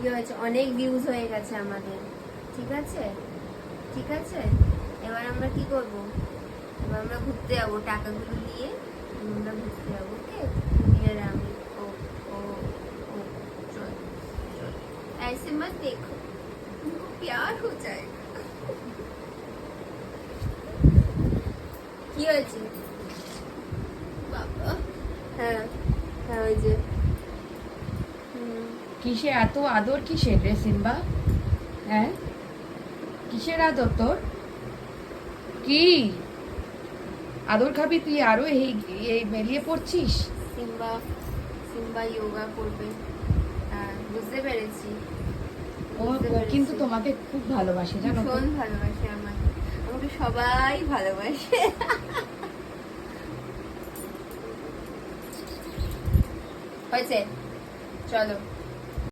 কি হয়েছে, অনেক ভিউজ হয়ে গেছে আমাদের, ঠিক আছে ঠিক আছে। এবার আমরা কি করব, এবার আমরা ঘুরতে যাবো, টাকাগুলো নিয়ে আমরা ঘুরতে যাবো। ওকে, তুমি আর আমি। ও ও ও চল চল, ऐसे मत देखो, तुमको प्यार हो जाएगा। কি হয়েছে বাবা? হ্যাঁ হ্যাঁ, ওই যে কিসে এত আদর, কিসের রে সিম্বা? হ্যাঁ, কিসের আদর তোর? কি আদর খাবি তুই আরো? এই এই বেরিয়ে পড়ছিস? সিম্বা, সিম্বা যোগা করবে। হ্যাঁ, বুঝতে পেরেছি। ও ও কিন্তু তোমাকে খুব ভালোবাসে, জানো তো? ভীষণ ভালোবাসে আমাকে, আমাকে সবাই ভালোবাসে। হয়েছে, চলো।